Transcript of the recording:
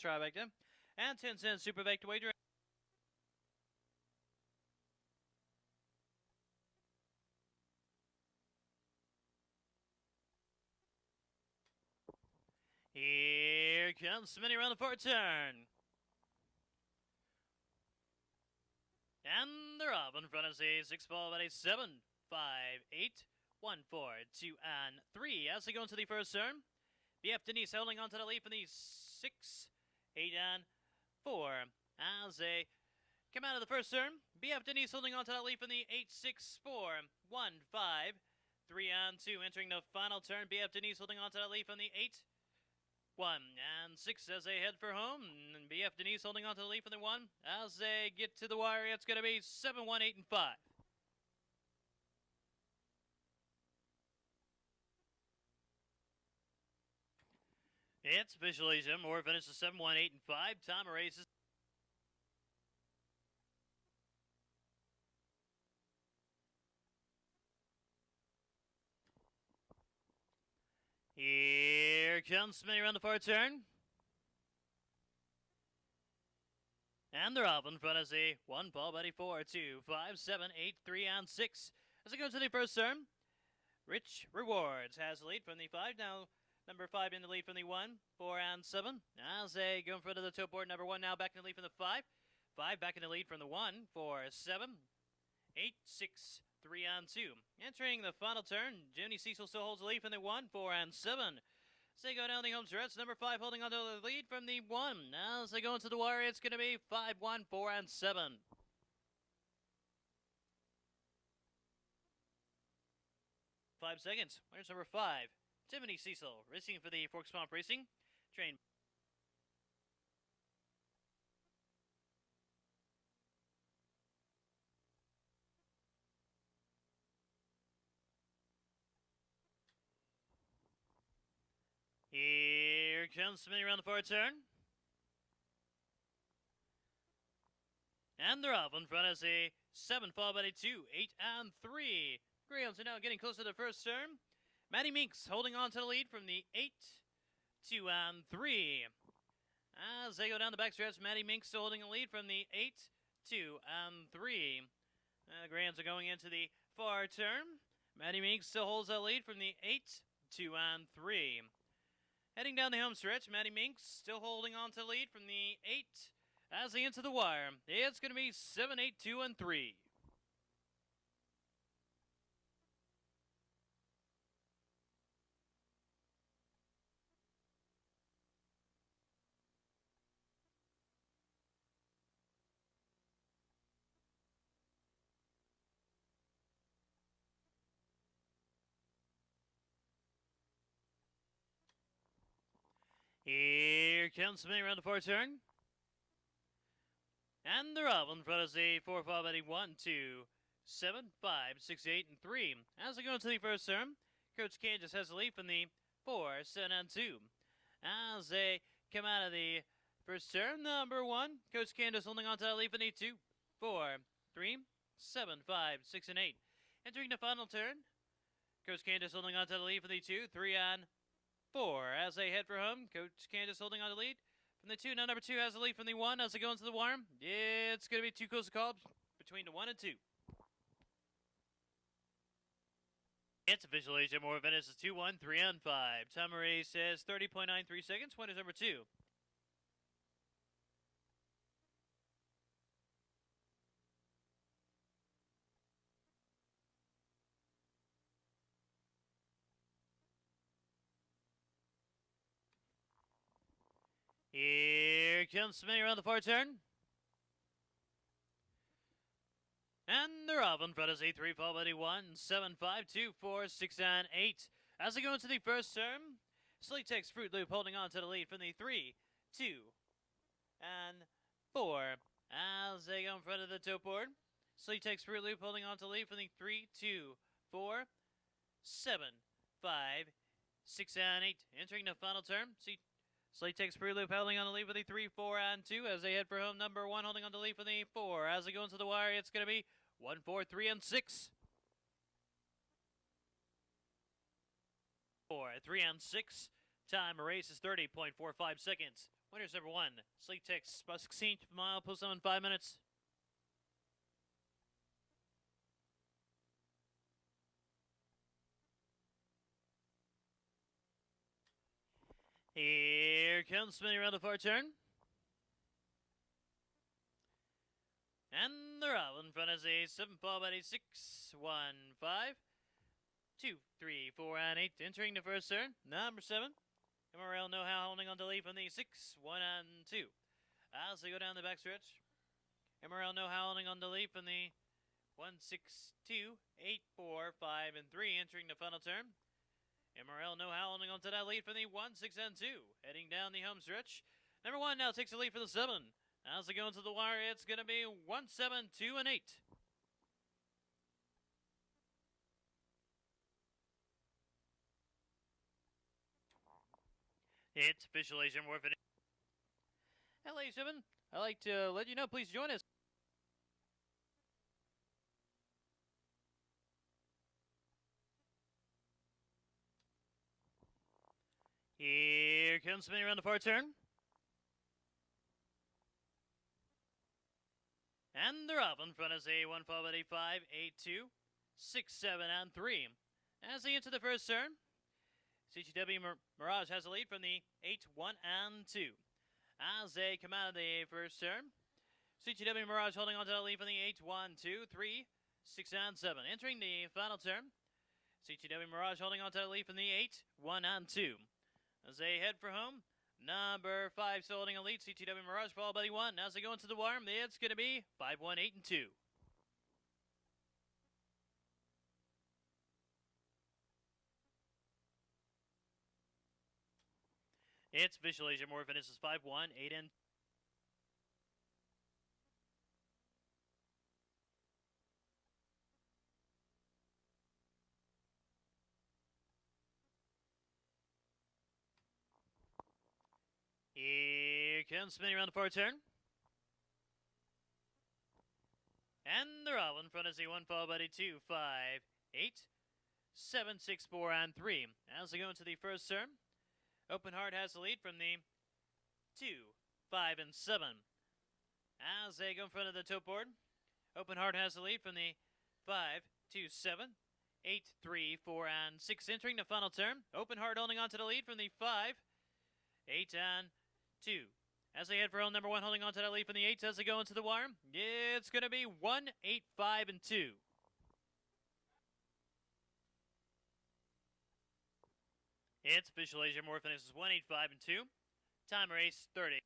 Trivecta, and 10-cent Super Vector wager. Here comes spinning around the fourth turn. And they're off in front of the 6 ball by 7, 5, 8, 1, 4, 2, and 3. As they go into the first turn, BF Denise holding on to the lead for the 6, 8, and 4. As they come out of the first turn, BF Denise holding on to that lead for the 8, 6, 4, 1, 5, 3, and 2. Entering the final turn, BF Denise holding on to that lead from the 8, 1, and 6 as they head for home. And BF Denise holding on to the lead for the 1. As they get to the wire, it's going to be 7, 1, 8, and 5. It's officially Jim. Moore finishes 7, 1, 8, and 5. Time of races. Here comes spinning around the far turn. And they're off in front of the 1 ball buddy 4, 2, 5, 7, 8, 3, and 6. As it goes to the first turn, Rich Rewards has the lead from the 5. Now number 5 in the lead from the 1, 4, and 7. As they go in front of the top board, number 1 now back in the lead from the 5. 5 back in the lead from the 1, 4, 7, 8, 6, 3, and 2. Entering the final turn, Joni Cecil still holds the lead from the 1, 4, and 7. As they go down the home stretch, number 5 holding on to the lead from the 1. As they go into the wire, it's going to be 5, 1, 4, and 7. Five seconds. Where's number 5? Jiminy Cecil, racing for the Fork Swamp Racing. Train. Here comes spinning around the far turn. And they're off in front of the 7, followed by the 2, 8, and 3. Greyhounds are now getting closer to the first turn. Maddie Meeks holding on to the lead from the 8, 2, and 3. As they go down the backstretch, Maddie Meeks still holding the lead from the 8, 2, and 3. The Greyhounds are going into the far turn. Maddie Meeks still holds that lead from the 8, 2, and 3. Heading down the home stretch, Maddie Minks still holding on to the lead from the 8 as they enter the wire. It's going to be 7, 8, 2, and 3. Here comes spinning around the far turn. And they're off in front of the 4, 5, 8, 1, 2, 7, 5, 6, 8, and 3. As they go into the first turn, Coach Candace has the lead from the 4, 7, and 2. As they come out of the first turn, number 1, Coach Candace holding on to that lead from the 2, 4, 3, 7, 5, 6, and 8. Entering the final turn, Coach Candace holding on to the lead from the 2, 3, and 4. As they head for home, Coach Candace holding on to the lead from the 2. Now number 2 has the lead from the 1 as they go into the wire. It's going to be 2 close calls between the 1 and 2. It's official AJ Moore Venice is 2, 1, 3, and 5. Time of race says 30.93 seconds. Winners number 2. Here comes spinning around the far turn. And they're off in front of Z3, followed by 1, 7, 5, 2, 4, 6, and 8. As they go into the first turn, Sleetex Fruit Loop holding on to the lead from the 3, 2, and 4. As they go in front of the top board, Sleetex Fruit Loop holding on to the lead from the 3, 2, 4, 7, 5, 6, and 8. Entering the final turn, Sleetex Fruit Loop holding on the lead for the 3, 4, and 2 as they head for home. Number 1 holding on the lead for the 4. As they go into the wire, it's going to be 1, 4, 3, and 6. 4, 3, and 6. Time of race is 30.45 seconds. Winners number 1, Sleek Tex, about 16th mile, post time in 5 minutes. Here comes spinning around the far turn. And they're out in front is a 7-4 by 6, 1, 5, 2, 3, 4, and 8. Entering the first turn, number 7. MRL Know How holding on to lead from the 6, 1, and 2. As they go down the backstretch, MRL Know How holding on to lead from the 1, 6, 2, 8, 4, 5, and 3. Entering the final turn, MRL Know How holding on to that lead from the 1, 6, and 2. Heading down the home stretch, number 1 now takes the lead for the 7. As they go into the wire, it's going to be 1, 7, 2, and 8. It's official Asian War finish. LA 7, I'd like to let you know, please join us. Here comes spinning around the far turn. And they're off in front of a 1, 4, 8, 5, 8, 2, 6, 7, and 3. As they enter the first turn, CGW Mirage has a lead from the 8, 1, and 2. As they come out of the first turn, CGW Mirage holding on to the lead from the 8, 1, 2, 3, 6, and 7. Entering the final turn, CGW Mirage holding on to the lead from the 8, 1, and 2. As they head for home, number 5 still holding a lead, CTW Mirage followed by the 1. As they go into the wire, it's going to be 5, 1, 8, and 2. It's official Asia More finishes 5, 1, 8, and 2. Here comes spinning around the far turn. And they're all in front of Z1 followed by the 2, 5, 8, 7, 6, 4, and 3. As they go into the first turn, Open Heart has the lead from the 2, 5, and 7. As they go in front of the top board, Open Heart has the lead from the 5, 2, 7, 8, 3, 4, and 6. Entering the final turn, Open Heart holding on to the lead from the 5, 8, and 2. As they head for hole number 1, holding on to that lead from the 8s as they go into the wire, it's going to be 1, 8, 5, and 2. It's official Asia More finishes 1, 8, 5, and 2. Time race 30.